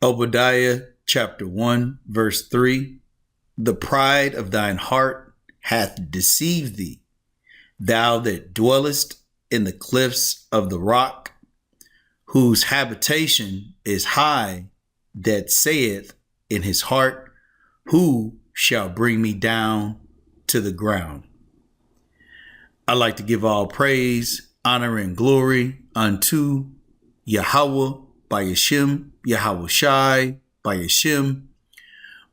Obadiah chapter 1, verse 3. The pride of thine heart hath deceived thee, thou that dwellest in the cliffs of the rock, whose habitation is high, that saith in his heart, who shall bring me down to the ground? I like to give all praise, honor, and glory unto Yahweh, by Yashim, Yahweh Shai, by Yashim,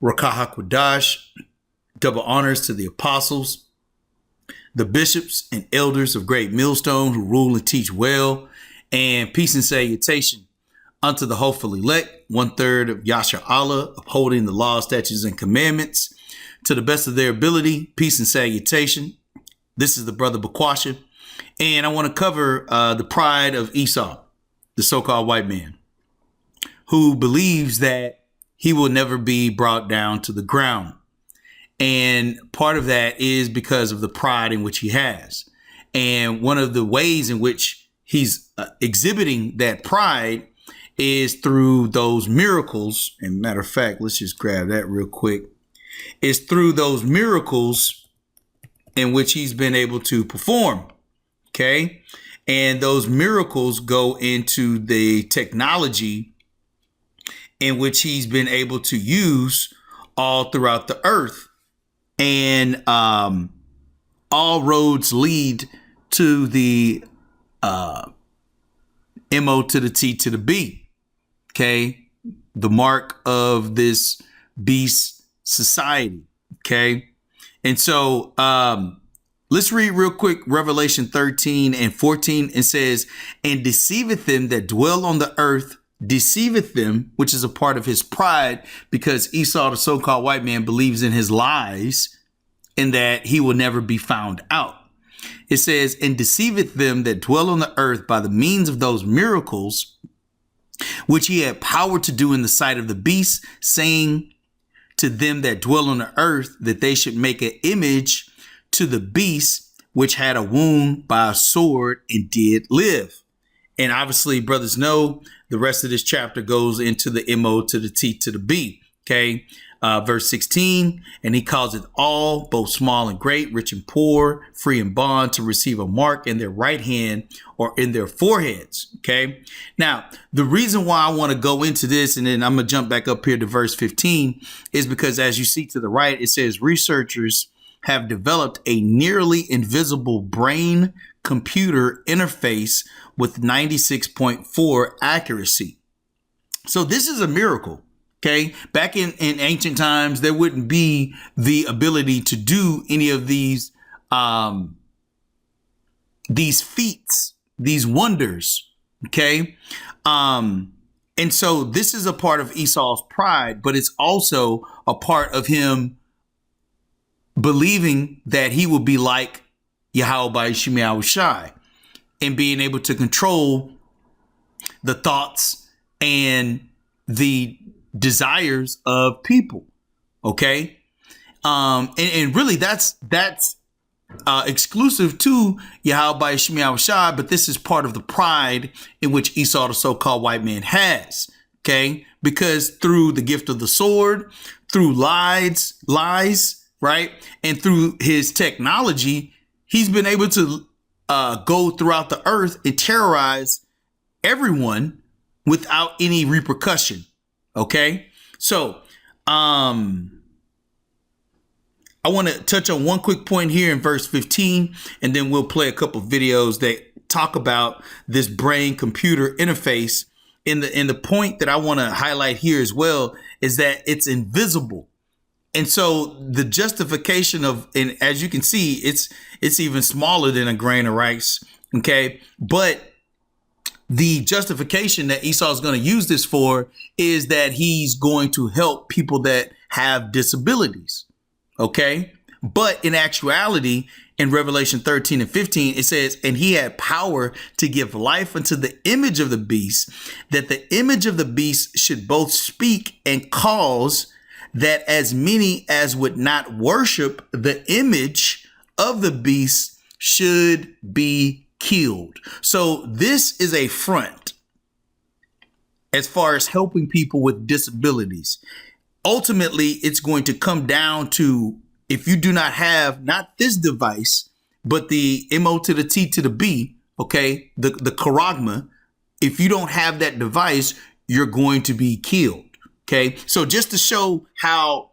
Rakah HaKodash. Double honors to the apostles, the bishops and elders of Great Millstone who rule and teach well, and peace and salutation unto the hopeful elect, 1/3 of Yasha Allah, upholding the law, statutes, and commandments to the best of their ability. Peace and salutation. This is the brother Bakwasha, and I want to cover the pride of Esau, the so-called white man, who believes that he will never be brought down to the ground. And part of that is because of the pride in which he has. And one of the ways in which he's exhibiting that pride is through those miracles. And matter of fact, let's just grab that real quick. It's through those miracles in which he's been able to perform. Okay. And those miracles go into the technology in which he's been able to use all throughout the earth. And all roads lead to the MO to the T to the B. Okay. The mark of this beast society. Okay. And so let's read real quick Revelation 13 and 14. It says, and deceiveth them that dwell on the earth, deceiveth them, which is a part of his pride, because Esau, the so-called white man, believes in his lies and that he will never be found out. It says, and deceiveth them that dwell on the earth by the means of those miracles, which he had power to do in the sight of the beast, saying to them that dwell on the earth that they should make an image to the beast, which had a wound by a sword and did live. And obviously, brothers know the rest of this chapter goes into the MO to the T to the B. Okay. Verse 16, and he causeth all, both small and great, rich and poor, free and bond, to receive a mark in their right hand or in their foreheads. Okay. Now, the reason why I want to go into this, and then I'm going to jump back up here to verse 15, is because as you see to the right, it says researchers have developed a nearly invisible brain computer interface with 96.4 accuracy. So this is a miracle. Okay. Back in ancient times, there wouldn't be the ability to do any of these feats, these wonders. Okay. And so this is a part of Esau's pride, but it's also a part of him believing that he will be like Yahweh by Shai Shai and being able to control the thoughts and the desires of people. Okay. And really that's exclusive to Yahweh by Shai Shai, but this is part of the pride in which Esau, the so-called white man, has. Okay. Because through the gift of the sword, through lies, right, and through his technology, he's been able to go throughout the earth and terrorize everyone without any repercussion. Okay, so I want to touch on one quick point here in verse 15, and then we'll play a couple of videos that talk about this brain computer interface. And the point that I want to highlight here as well is that it's invisible. And so the justification of, and as you can see, it's even smaller than a grain of rice. Okay, but the justification that Esau is going to use this for is that he's going to help people that have disabilities. Okay. But in actuality, in Revelation 13 and 15, it says, and he had power to give life unto the image of the beast, that the image of the beast should both speak and cause that as many as would not worship the image of the beast should be killed. So this is a front as far as helping people with disabilities. Ultimately, it's going to come down to, if you do not have not this device, but the MO to the T to the B, okay, the charagma, if you don't have that device, you're going to be killed. Okay. So just to show how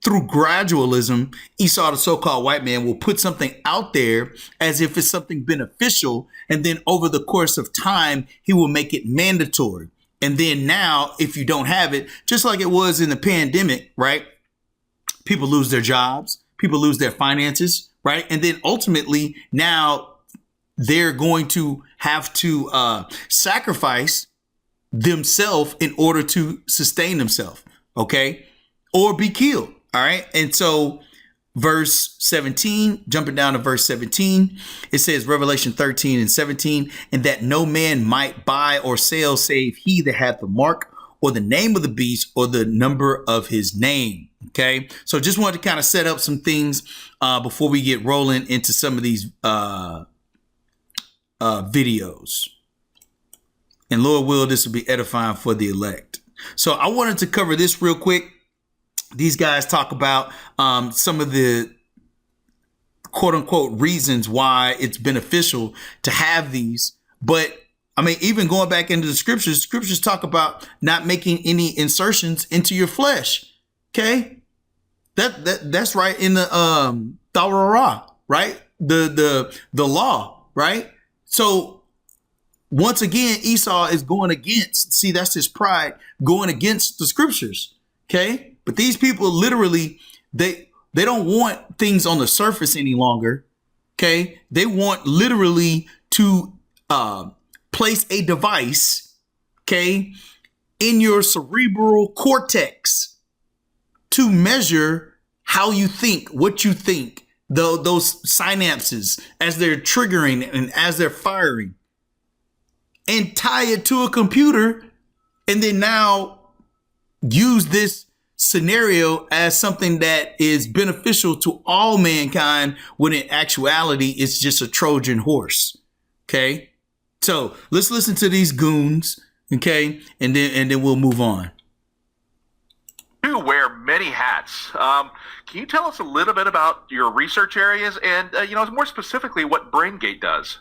through gradualism, Esau, the so-called white man, will put something out there as if it's something beneficial. And then over the course of time, he will make it mandatory. And then now, if you don't have it, just like it was in the pandemic, right? People lose their jobs, people lose their finances, right? And then ultimately now they're going to have to sacrifice themselves in order to sustain themselves, okay? Or be killed, all right? And so verse 17, jumping down to verse 17, it says, Revelation 13 and 17, and that no man might buy or sell save he that hath the mark or the name of the beast or the number of his name. Okay, so just wanted to kind of set up some things before we get rolling into some of these videos. And Lord will, this will be edifying for the elect. So I wanted to cover this real quick. These guys talk about some of the quote unquote reasons why it's beneficial to have these. But I mean, even going back into the scriptures talk about not making any insertions into your flesh. Okay. That's right in the Torah, right? The law, right? So once again, Esau is going against, see, that's his pride, going against the scriptures. Okay. But these people literally, they don't want things on the surface any longer. Okay. They want literally to place a device, okay, in your cerebral cortex to measure how you think, what you think, those synapses as they're triggering and as they're firing, and tie it to a computer, and then now use this scenario as something that is beneficial to all mankind, when in actuality it's just a Trojan horse. Okay, so let's listen to these goons, okay, and then we'll move on. You wear many hats. Can you tell us a little bit about your research areas and, more specifically what BrainGate does?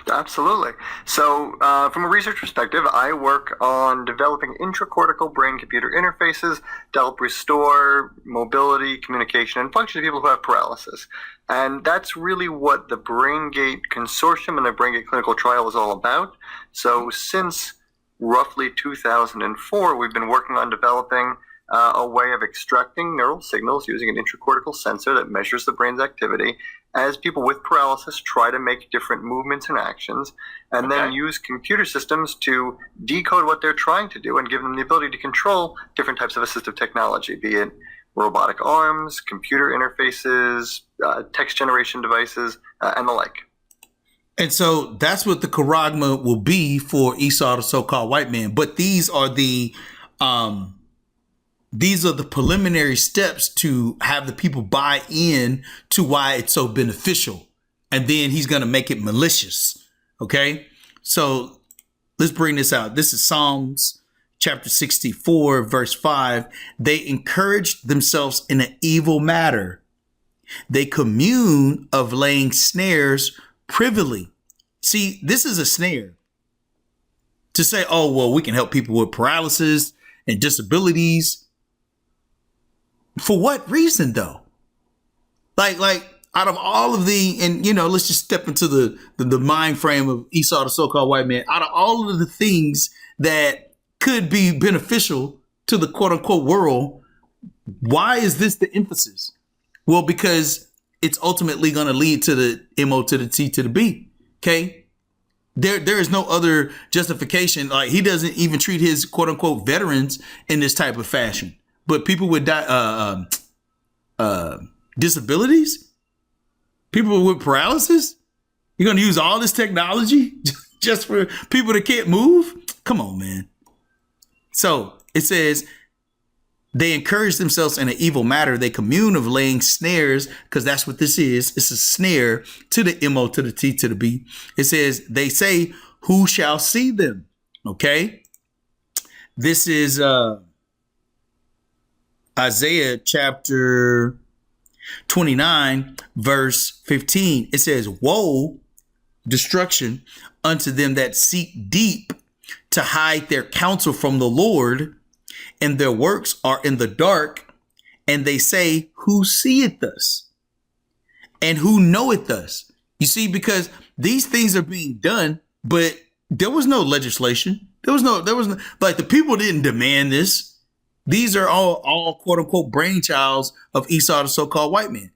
Absolutely. So from a research perspective, I work on developing intracortical brain-computer interfaces to help restore mobility, communication, and function to people who have paralysis. And that's really what the BrainGate Consortium and the BrainGate clinical trial is all about. So since roughly 2004, we've been working on developing a way of extracting neural signals using an intracortical sensor that measures the brain's activity as people with paralysis try to make different movements and actions, and then use computer systems to decode what they're trying to do and give them the ability to control different types of assistive technology, be it robotic arms, computer interfaces, text generation devices, and the like. And so that's what the charagma will be for Esau, the so-called white man. But these are the preliminary steps to have the people buy in to why it's so beneficial. And then he's going to make it malicious. Okay. So let's bring this out. This is Psalms chapter 64, verse 5. They encourage themselves in an evil matter. They commune of laying snares privily. See, this is a snare to say, oh, well, we can help people with paralysis and disabilities. For what reason, though? Like out of all of the, and let's just step into the mind frame of Esau, the so-called white man. Out of all of the things that could be beneficial to the quote unquote world, why is this the emphasis? Well, because it's ultimately going to lead to the MO to the T to the B. Okay. There is no other justification. Like, he doesn't even treat his quote unquote veterans in this type of fashion. But people with disabilities, people with paralysis, you're going to use all this technology just for people that can't move? Come on, man. So it says they encourage themselves in an evil matter. They commune of laying snares, because that's what this is. It's a snare to the MO to the T to the B. It says they say, who shall see them? Okay. This is Isaiah chapter 29, verse 15. It says, woe, destruction unto them that seek deep to hide their counsel from the Lord, and their works are in the dark, and they say, who seeth us? And who knoweth us? You see, because these things are being done, but there was no legislation. There was no, like the people didn't demand this. These are all quote unquote brainchilds of Esau, the so-called white man.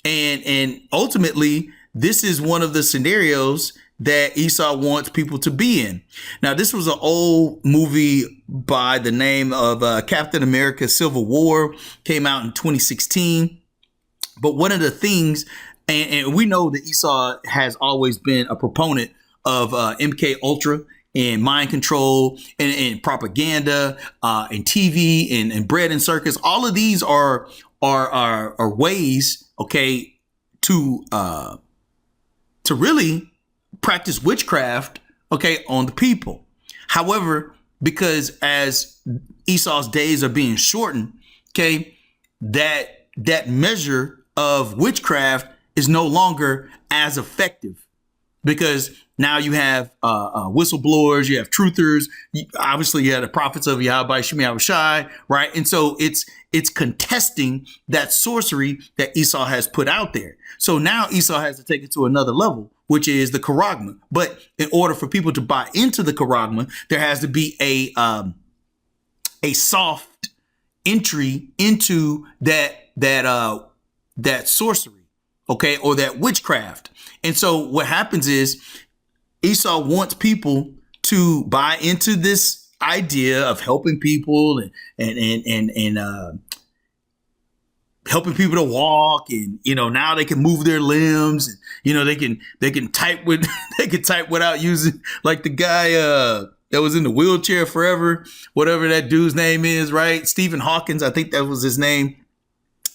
And ultimately, this is one of the scenarios that Esau wants people to be in. Now, this was an old movie by the name of Captain America Civil War, came out in 2016. But one of the things, and we know that Esau has always been a proponent of MK Ultra and mind control and propaganda and TV and bread and circus. All of these are ways, okay, to really practice witchcraft, okay, on the people. However, because as Esau's days are being shortened, okay, that measure of witchcraft is no longer as effective, because now you have whistleblowers, you have truthers, obviously you have the prophets of Yahweh Shemi Yahushai, right? And so it's contesting that sorcery that Esau has put out there. So now Esau has to take it to another level, which is the charagma. But in order for people to buy into the charagma, there has to be a soft entry into that sorcery, okay, or that witchcraft. And so what happens is Esau wants people to buy into this idea of helping people and helping people to walk, and now they can move their limbs, and they can type with they can type without using, like the guy that was in the wheelchair forever, whatever that dude's name is, right? Stephen Hawkins, I think that was his name,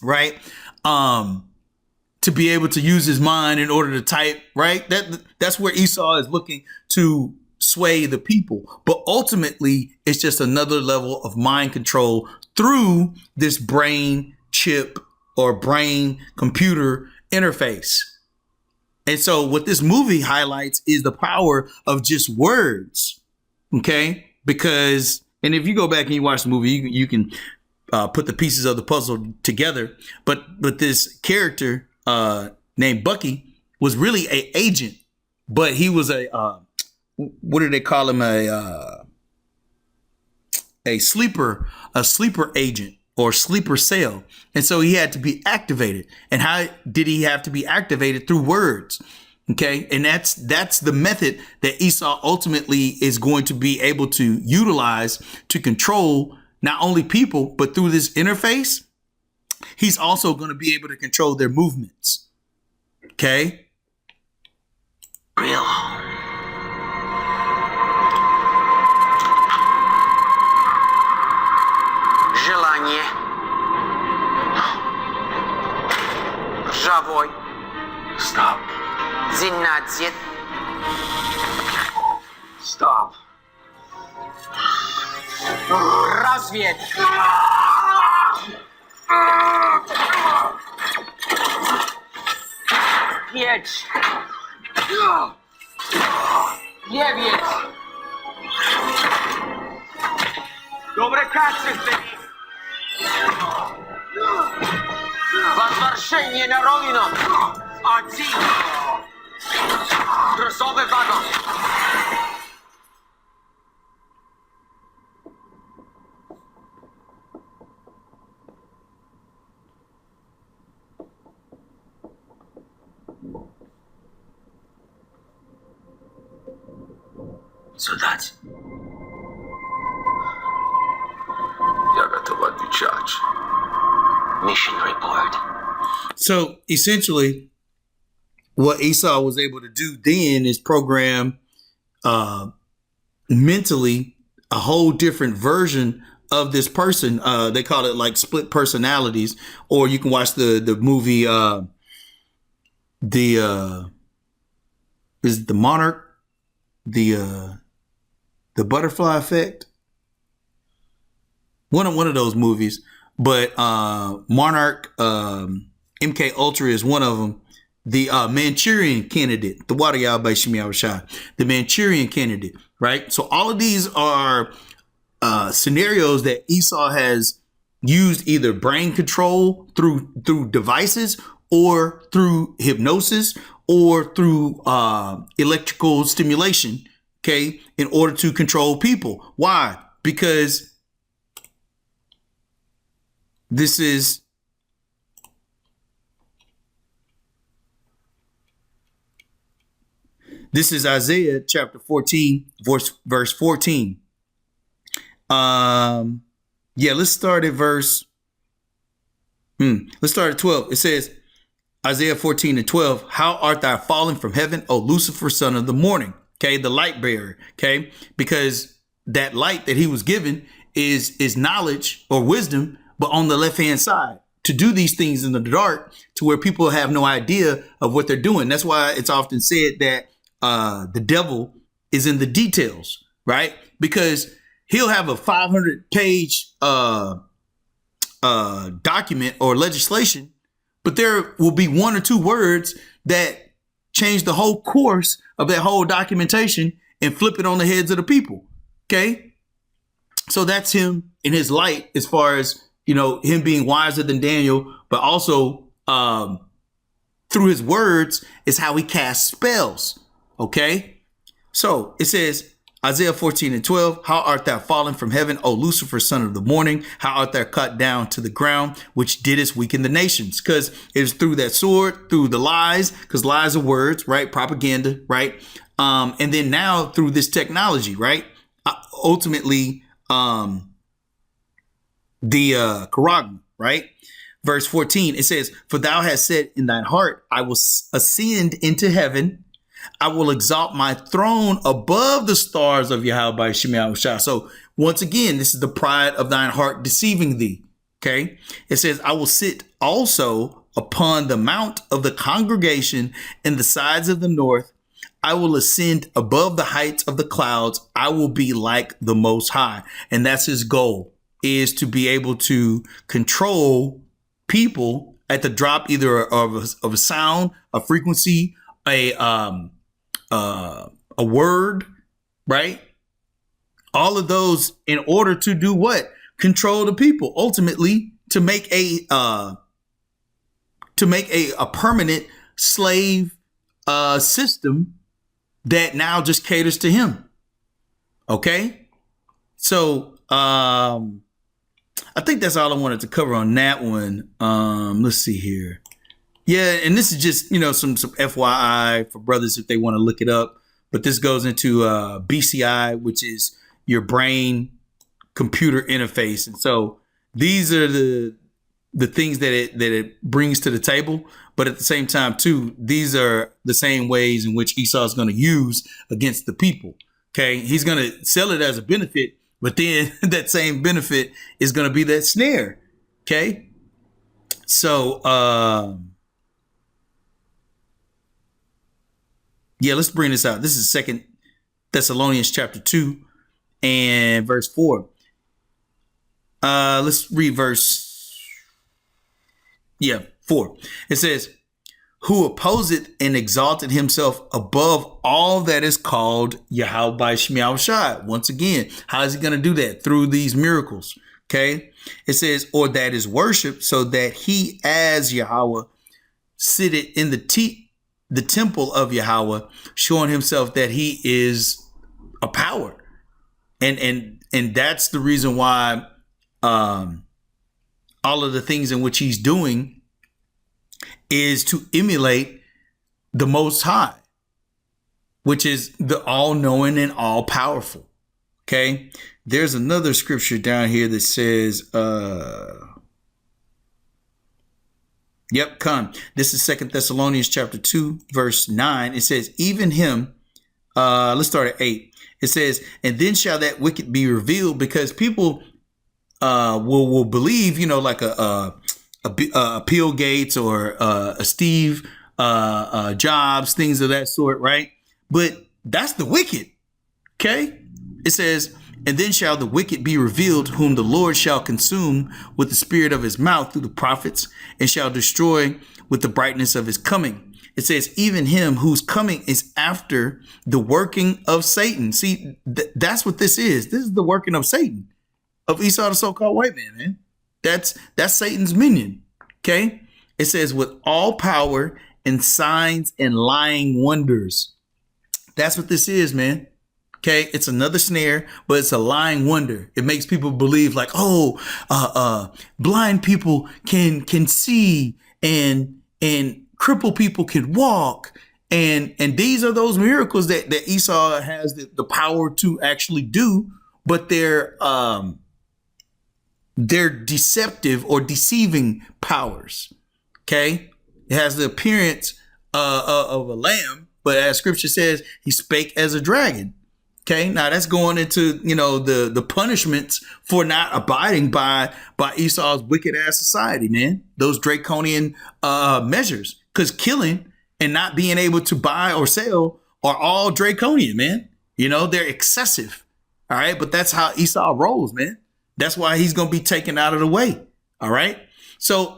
right? To be able to use his mind in order to type, right? That's where Esau is looking to sway the people. But ultimately, it's just another level of mind control through this brain chip or brain computer interface. And so what this movie highlights is the power of just words, okay? Because, and if you go back and you watch the movie, you can put the pieces of the puzzle together. But this character named Bucky was really an agent, but he was what do they call him? A sleeper agent or sleeper cell. And so he had to be activated. And how did he have to be activated? Through words. Okay. And that's the method that Esau ultimately is going to be able to utilize to control not only people, but through this interface, he's also going to be able to control their movements. Okay. Real. Желание. Ржавой. Stop. 12. Stop. Разве? Jedź. 9. Dobre kasy w tym. Возвращение на родину. 1. Грузовый вагон. Солдат. Я готов отвечать. Mission report. So essentially, what Esau was able to do then is program mentally a whole different version of this person. They call it like split personalities, or you can watch the movie is it the Monarch, the Butterfly Effect. One of those movies. But Monarch, MK Ultra is one of them. The Manchurian Candidate, the Water Yao by Shimi Awashai, the Manchurian Candidate, right? So all of these are scenarios that Esau has used either brain control through devices or through hypnosis or through electrical stimulation, okay, in order to control people. Why? Because this is Isaiah chapter 14, verse 14. Let's start at verse. Let's start at 12. It says, Isaiah 14 and 12, how art thou fallen from heaven, O Lucifer, son of the morning? Okay, the light bearer. Okay, because that light that he was given is knowledge or wisdom, but on the left hand side to do these things in the dark to where people have no idea of what they're doing. That's why it's often said that the devil is in the details, right? Because he'll have a 500-page document or legislation, but there will be one or two words that change the whole course of that whole documentation and flip it on the heads of the people. Okay. So that's him in his light, as far as, you know, him being wiser than Daniel, but also through his words is how he casts spells. Okay. So it says, Isaiah 14 and 12, how art thou fallen from heaven, O Lucifer, son of the morning? How art thou cut down to the ground, which didst weaken the nations? Because it was through that sword, through the lies, because lies are words, right? Propaganda, right? And then now through this technology, right? Ultimately, the charagma, right? Verse 14, it says, for thou hast said in thine heart, I will ascend into heaven. I will exalt my throne above the stars of Yahweh Shemi Awashai. So once again, this is the pride of thine heart deceiving thee. Okay. It says, I will sit also upon the mount of the congregation in the sides of the north. I will ascend above the heights of the clouds. I will be like the Most High. And that's his goal, is to be able to control people at the drop either of a sound, a frequency, a word, right? All of those in order to do what? Control the people, ultimately to make a permanent slave system that now just caters to him. Okay. So I think that's all I wanted to cover on that one. Let's see here. Yeah, and this is just, you know, some FYI for brothers if they want to look it up. But this goes into BCI, which is your brain computer interface. And so these are the things that it brings to the table. But at the same time, too, these are the same ways in which Esau is going to use against the people. Okay, he's going to sell it as a benefit, but then that same benefit is going to be that snare. Okay, so yeah, let's bring this out. This is 2 Thessalonians chapter 2 and verse 4. Let's read verse 4. It says, who opposeth and exalted himself above all that is called Yahweh by Shemi Awashai. Once again, how is he going to do that? Through these miracles. Okay. It says, or that is worship, so that he as Yahweh sitteth in the temple of Yahweh, showing himself that he is a power. And that's the reason why all of the things in which he's doing is to emulate the Most High, which is the all-knowing and all-powerful. Okay. There's another scripture down here that says, this is 2 Thessalonians chapter 2, verse 9. It says, even him, let's start at 8. It says, and then shall that wicked be revealed, because people will believe, you know, like a Bill Gates or a Steve Jobs, things of that sort, right? But that's the wicked. Okay. It says, And then shall the wicked be revealed, whom the Lord shall consume with the spirit of his mouth through the prophets, and shall destroy with the brightness of his coming. It says, even him whose coming is after the working of Satan. See, that's what this is. This is the working of Satan, of Esau, the so-called white man. That's Satan's minion. Okay. It says, with all power and signs and lying wonders. That's what this is, man. Okay, it's another snare, but it's a lying wonder. It makes people believe like, blind people can see, and crippled people can walk, and these are those miracles that Esau has the power to actually do, but they're deceptive or deceiving powers. Okay, it has the appearance of a lamb, but as Scripture says, he spake as a dragon. Okay, now that's going into, the punishments for not abiding by Esau's wicked ass society, man. Those draconian measures, because killing and not being able to buy or sell are all draconian, man. They're excessive. All right, but that's how Esau rolls, man. That's why he's gonna be taken out of the way. All right, so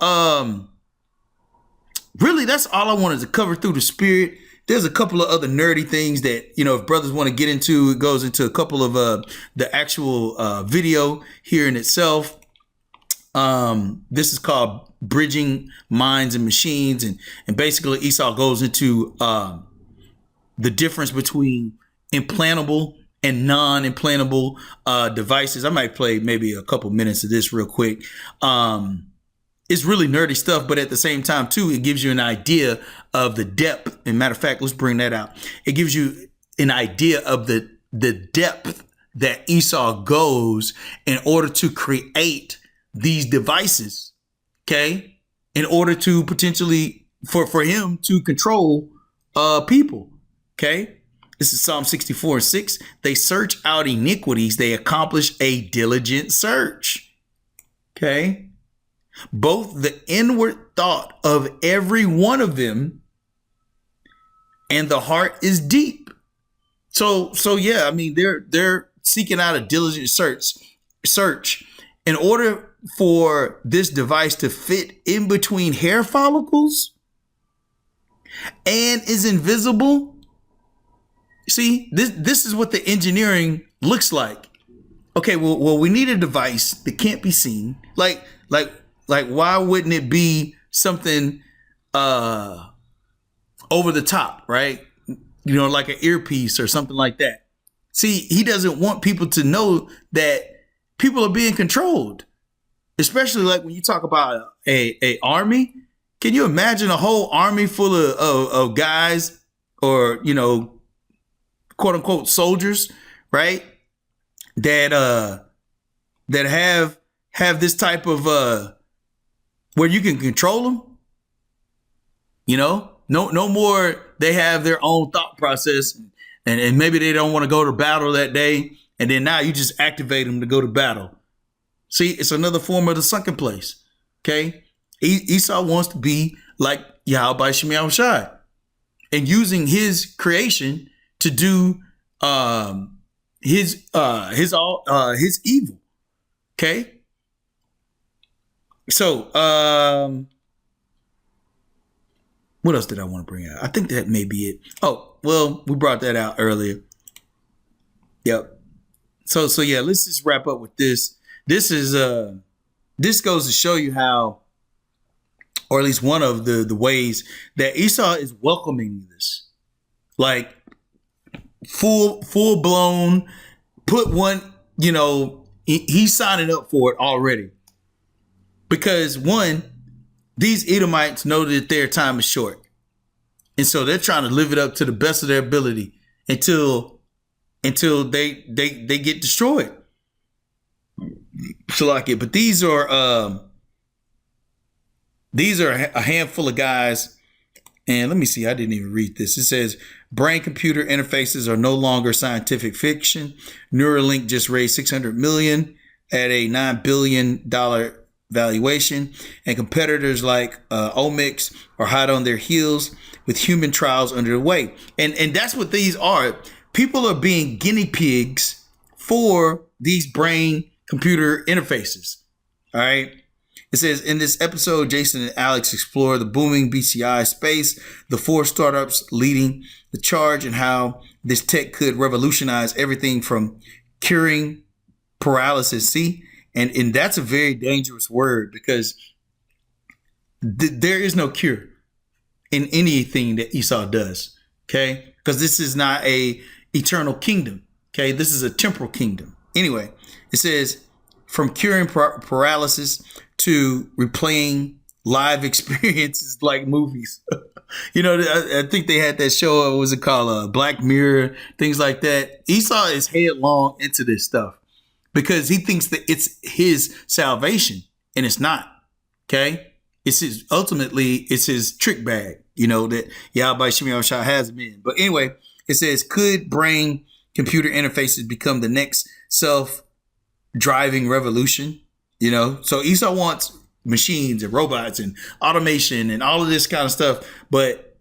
really, that's all I wanted to cover through the spirit. There's a couple of other nerdy things that, if brothers want to get into, it goes into a couple of the actual video here in itself. This is called Bridging Minds and Machines. And basically Esau goes into the difference between implantable and non-implantable devices. I might play maybe a couple minutes of this real quick. It's really nerdy stuff, but at the same time, too, it gives you an idea of the depth. And matter of fact, let's bring that out. It gives you an idea of the depth that Esau goes in order to create these devices, okay? In order to potentially, for him to control people, okay? This is Psalm 64:6. They search out iniquities. They accomplish a diligent search, okay? Both the inward thought of every one of them and the heart is deep. So yeah, I mean, they're seeking out a diligent search in order for this device to fit in between hair follicles and is invisible. See, this is what the engineering looks like. Okay, well, we need a device that can't be seen. Like, why wouldn't it be something over the top, right? Like an earpiece or something like that. See, he doesn't want people to know that people are being controlled, especially like when you talk about a army. Can you imagine a whole army full of guys or, quote unquote soldiers, right? That have this type of where you can control them, no more. They have their own thought process, and maybe they don't want to go to battle that day, and then now you just activate them to go to battle. See, it's another form of the sunken place. Okay, Esau wants to be like Yahweh Shemiah Shai, and using his creation to do his evil. Okay. So, what else did I want to bring out? I think that may be it. Oh, well, we brought that out earlier. Yep. So yeah, let's just wrap up with this. This goes to show you how, or at least one of the ways that Esau is welcoming this, like full blown. Put one, he's signing up for it already. Because one, these Edomites know that their time is short. And so they're trying to live it up to the best of their ability until they get destroyed. So like it, but these are a handful of guys. And let me see, I didn't even read this. It says brain computer interfaces are no longer scientific fiction. Neuralink just raised $600 million at a $9 billion valuation, and competitors like Omics are hot on their heels with human trials underway. And that's what these are. People are being guinea pigs for these brain computer interfaces. All right. It says in this episode, Jason and Alex explore the booming BCI space, the 4 startups leading the charge, and how this tech could revolutionize everything from curing paralysis. See, and that's a very dangerous word, because there is no cure in anything that Esau does. Okay, because this is not a eternal kingdom. Okay, this is a temporal kingdom. Anyway, it says from curing paralysis to replaying live experiences like movies. I think they had that show, what was it called? Black Mirror, things like that. Esau is headlong into this stuff because he thinks that it's his salvation, and it's not. Okay? Ultimately, it's his trick bag, that Yahweh Shemi Shah has him in. But anyway, it says, could brain computer interfaces become the next self-driving revolution? So Esau wants machines and robots and automation and all of this kind of stuff, but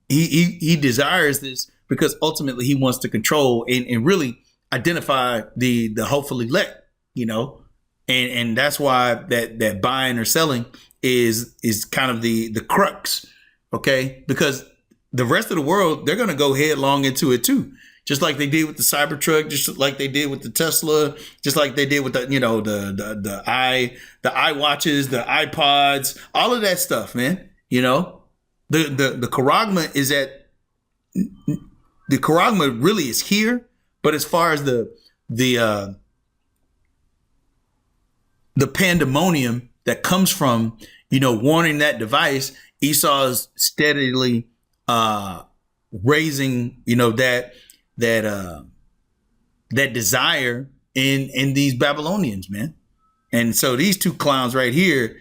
he desires this because ultimately he wants to control and really identify the hopeful elect, and that's why that buying or selling is kind of the crux, okay? Because the rest of the world, they're going to go headlong into it too. Just like they did with the Cybertruck, just like they did with the Tesla, just like they did with the iWatches, the iPods, all of that stuff, man. The charagma is the charagma really is here, but as far as the pandemonium that comes from, wanting that device, Esau's steadily raising, that desire in these Babylonians, man. And so these two clowns right here,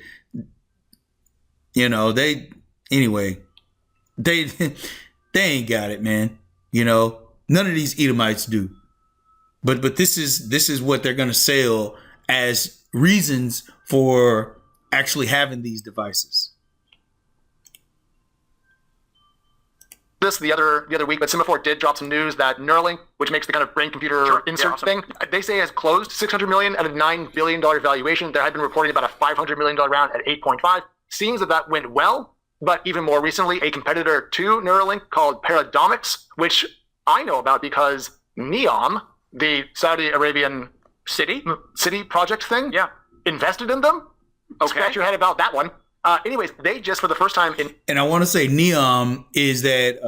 they ain't got it, man. None of these Edomites do. But this is what they're gonna sell as reasons for actually having these devices. This the other week, but Semaphore did drop some news that Neuralink, which makes the kind of brain computer insert thing, they say has closed $600 million at a $9 billion valuation. There had been reporting about a $500 million round at 8.5. Seems that went well, but even more recently, a competitor to Neuralink called Paradomics, which I know about because NEOM, the Saudi Arabian city project thing, invested in them. Okay. Scratch your head about that one. Anyways, they just for the first time and I want to say NEOM is that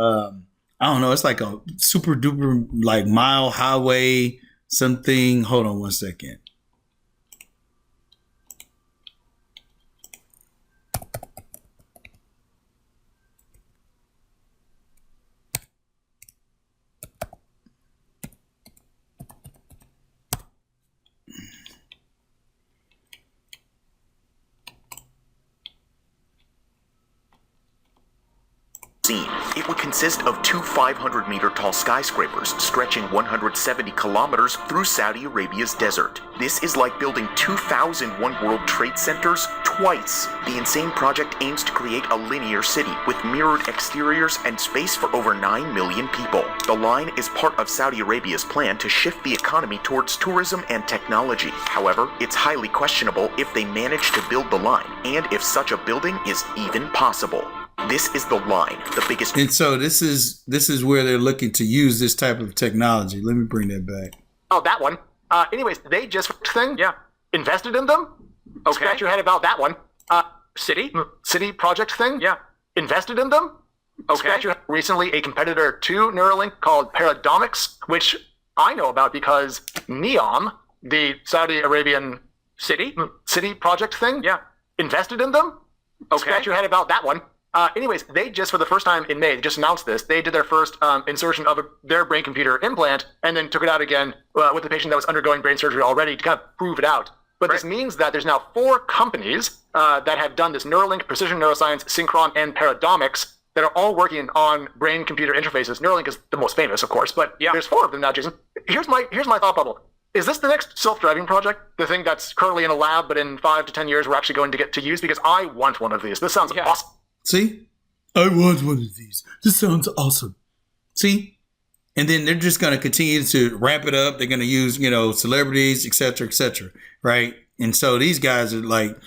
I don't know, it's like a super duper like mile highway something. Hold on one second. It would consist of 2 500-meter tall skyscrapers stretching 170 kilometers through Saudi Arabia's desert. This is like building 2,000 One World Trade Centers twice. The insane project aims to create a linear city with mirrored exteriors and space for over 9 million people. The line is part of Saudi Arabia's plan to shift the economy towards tourism and technology. However, it's highly questionable if they manage to build the line and if such a building is even possible. This is the line, the biggest. And so this is where they're looking to use this type of technology. Let me bring that back. Oh, that one. Anyways, they just invested in them. Okay. Scratch your head about that one. City project thing. Invested in them. Okay. Scratch your head. Recently, a competitor to Neuralink called Paradomics, which I know about because NEOM, the Saudi Arabian city project thing, invested in them. Okay. Scratch your head about that one. Anyways, they just, for the first time in May, they just announced this. They did their first insertion of their brain computer implant and then took it out again with a patient that was undergoing brain surgery already to kind of prove it out. But this means that there's now 4 companies that have done this: Neuralink, Precision Neuroscience, Synchron, and Paradomics, that are all working on brain computer interfaces. Neuralink is the most famous, of course, but there's 4 of them now, Jason. Here's my thought bubble. Is this the next self-driving project? The thing that's currently in a lab, but in 5 to 10 years we're actually going to get to use? Because I want one of these. This sounds awesome. See? I want one of these. This sounds awesome. See? And then they're just going to continue to ramp it up. They're going to use, celebrities, et cetera, right? And so these guys are like,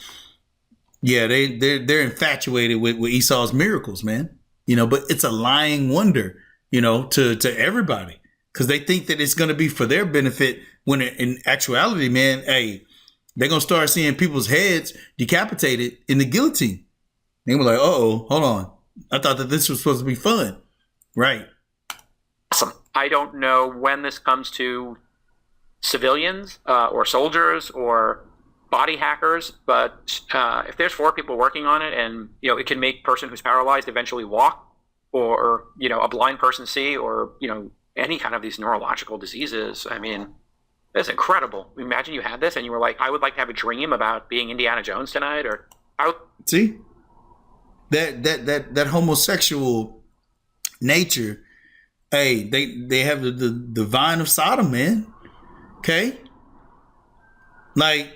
yeah, they're infatuated with Esau's miracles, man. But it's a lying wonder, to everybody, because they think that it's going to be for their benefit when in actuality, man, hey, they're going to start seeing people's heads decapitated in the guillotine. They were like, hold on. I thought that this was supposed to be fun. Right. Awesome. I don't know when this comes to civilians or soldiers or body hackers, but if there's 4 people working on it and, it can make a person who's paralyzed eventually walk, or, a blind person see, or, any kind of these neurological diseases. I mean, that's incredible. Imagine you had this and you were like, I would like to have a dream about being Indiana Jones tonight, or see that homosexual nature. Hey, they have the vine of Sodom, man. Okay. Like,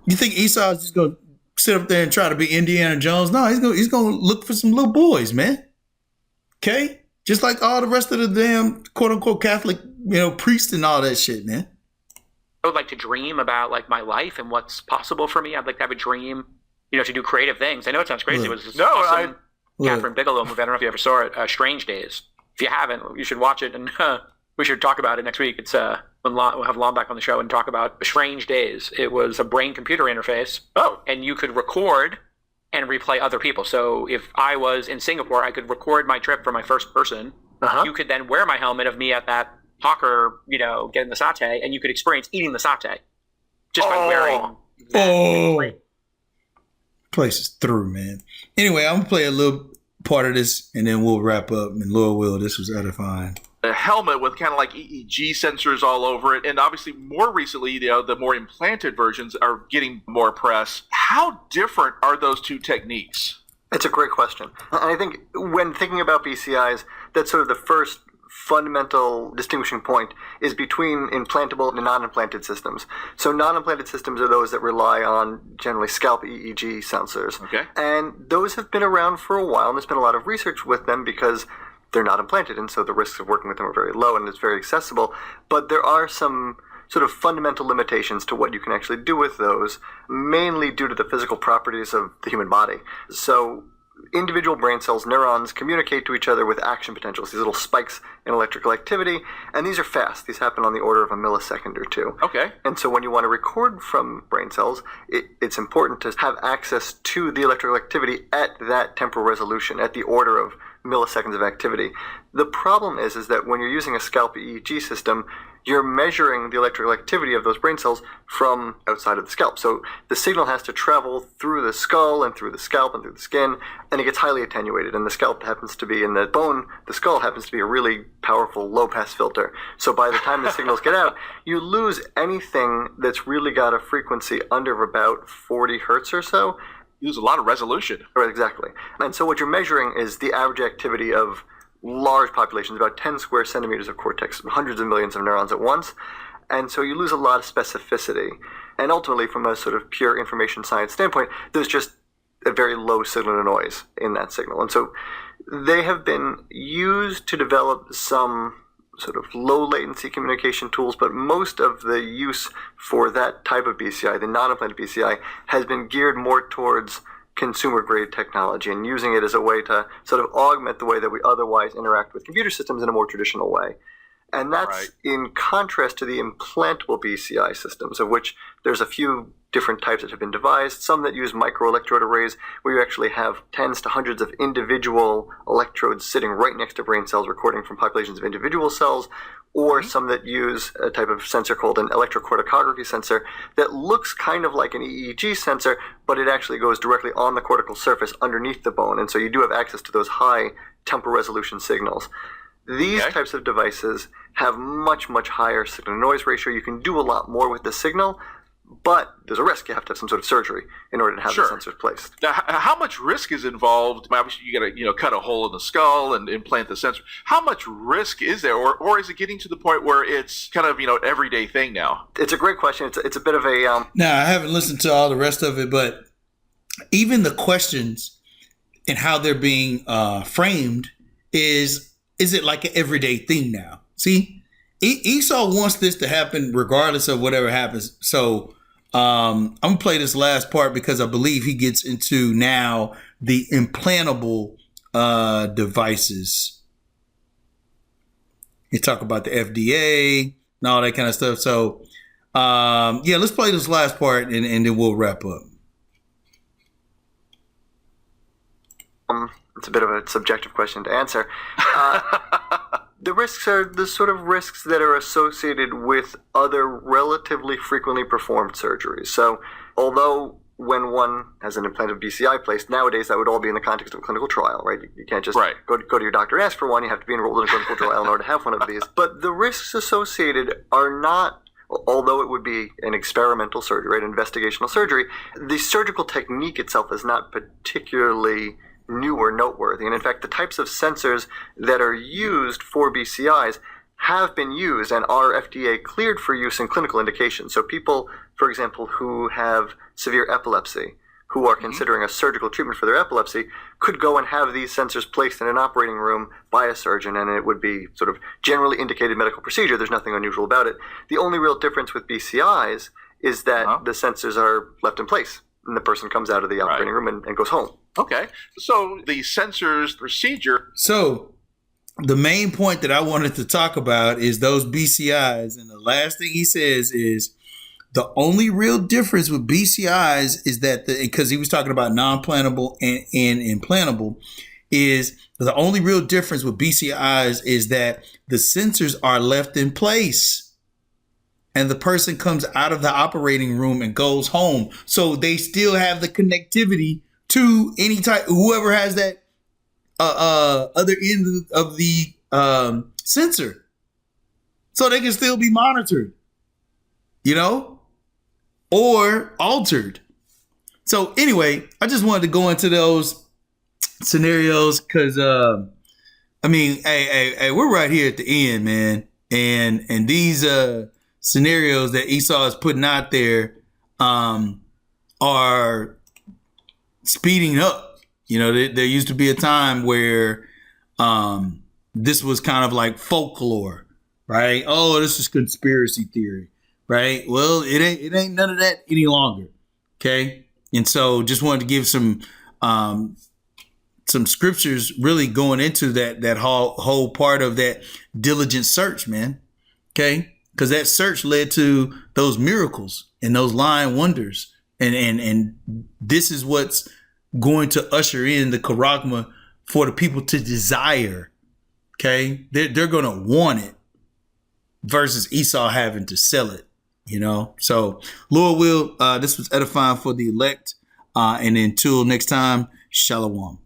you think Esau's just gonna sit up there and try to be Indiana Jones? No, he's gonna look for some little boys, man. Okay, just like all the rest of the damn quote unquote Catholic, priests and all that shit, man. I would like to dream about like my life and what's possible for me. I'd like to have a dream, to do creative things. I know it sounds crazy. It was this awesome Catherine Bigelow movie. I don't know if you ever saw it, Strange Days. If you haven't, you should watch it, and we should talk about it next week. It's we'll have Lon back on the show and talk about Strange Days. It was a brain-computer interface. And you could record and replay other people. So if I was in Singapore, I could record my trip for my first person. You could then wear my helmet of me at that hawker, getting the satay, and you could experience eating the satay just by wearing that. Place is through, man. Anyway, I'm gonna play a little part of this, and then we'll wrap up. And Lord will, this was edifying. A helmet with kind of like EEG sensors all over it, and obviously more recently, the more implanted versions are getting more press. How different are those two techniques? It's a great question. And I think when thinking about BCIs, that's sort of the first fundamental distinguishing point is between implantable and non-implanted systems. So non-implanted systems are those that rely on generally scalp EEG sensors. Okay. And those have been around for a while, and there's been a lot of research with them because they're not implanted, and so the risks of working with them are very low, and it's very accessible. But there are some sort of fundamental limitations to what you can actually do with those, mainly due to the physical properties of the human body. So individual brain cells, neurons, communicate to each other with action potentials, these little spikes in electrical activity, and these are fast. These happen on the order of a millisecond or two. Okay. And so when you want to record from brain cells, it's important to have access to the electrical activity at that temporal resolution, at the order of milliseconds of activity. The problem is that when you're using a scalp EEG system, you're measuring the electrical activity of those brain cells from outside of the scalp. So the signal has to travel through the skull and through the scalp and through the skin, and it gets highly attenuated. And the scalp happens to be in the bone, the skull happens to be a really powerful low-pass filter. So by the time the signals get out, you lose anything that's really got a frequency under about 40 hertz or so. You lose a lot of resolution. Right, exactly. And so what you're measuring is the average activity of large populations, about 10 square centimeters of cortex, hundreds of millions of neurons at once. And so you lose a lot of specificity. And ultimately, from a sort of pure information science standpoint, there's just a very low signal to noise in that signal. And so they have been used to develop some sort of low latency communication tools, but most of the use for that type of BCI, the non-implanted BCI, has been geared more towards consumer-grade technology and using it as a way to sort of augment the way that we otherwise interact with computer systems in a more traditional way. And that's in contrast to the implantable BCI systems, of which there's a few different types that have been devised, some that use microelectrode arrays, where you actually have tens to hundreds of individual electrodes sitting right next to brain cells, recording from populations of individual cells, or some that use a type of sensor called an electrocorticography sensor that looks kind of like an EEG sensor, but it actually goes directly on the cortical surface underneath the bone, and so you do have access to those high temporal resolution signals. These types of devices have much, much higher signal-to-noise ratio. You can do a lot more with the signal, but there's a risk. You have to have some sort of surgery in order to have the sensors placed. Now, how much risk is involved? Obviously, you got to cut a hole in the skull and implant the sensor. How much risk is there, or is it getting to the point where it's kind of an everyday thing now? It's a great question. It's a bit of a Now, I haven't listened to all the rest of it, but even the questions and how they're being framed is is it like an everyday thing now? See, Esau wants this to happen regardless of whatever happens. So I'm gonna play this last part because I believe he gets into now the implantable devices. You talk about the FDA and all that kind of stuff. So yeah, let's play this last part and then we'll wrap up. It's a bit of a subjective question to answer. The risks are the sort of risks that are associated with other relatively frequently performed surgeries. So although when one has an implant of BCI placed, nowadays that would all be in the context of a clinical trial, right? You can't just go to your doctor and ask for one. You have to be enrolled in a clinical trial in order to have one of these. But the risks associated are not, although it would be an experimental surgery, right, investigational surgery, the surgical technique itself is not particularly new or noteworthy. And in fact, the types of sensors that are used for BCIs have been used and are FDA cleared for use in clinical indications. So people, for example, who have severe epilepsy, who are considering a surgical treatment for their epilepsy, could go and have these sensors placed in an operating room by a surgeon, and it would be sort of generally indicated medical procedure. There's nothing unusual about it. The only real difference with BCIs is that the sensors are left in place, and the person comes out of the operating room and goes home. Okay. So the sensors procedure. So the main point that I wanted to talk about is those BCIs. And the last thing he says is the only real difference with BCIs is that, because he was talking about non-implantable and implantable, is the only real difference with BCIs is that the sensors are left in place and the person comes out of the operating room and goes home. So they still have the connectivity to any type, whoever has that other end of the sensor. So they can still be monitored, you know, or altered. So anyway, I just wanted to go into those scenarios because, I mean, hey, we're right here at the end, man. And these scenarios that Esau is putting out there are speeding up. You know, there used to be a time where this was kind of like folklore, right? Oh, this is conspiracy theory, right? Well, it ain't none of that any longer, okay? And so just wanted to give some scriptures really going into that whole part of that diligent search, man, okay? Because that search led to those miracles and those lying wonders, and this is what's going to usher in the charagma for the people to desire. Okay, they're going to want it versus Esau having to sell it. You know, so Lord will. This was edifying for the elect, and until next time, shalom.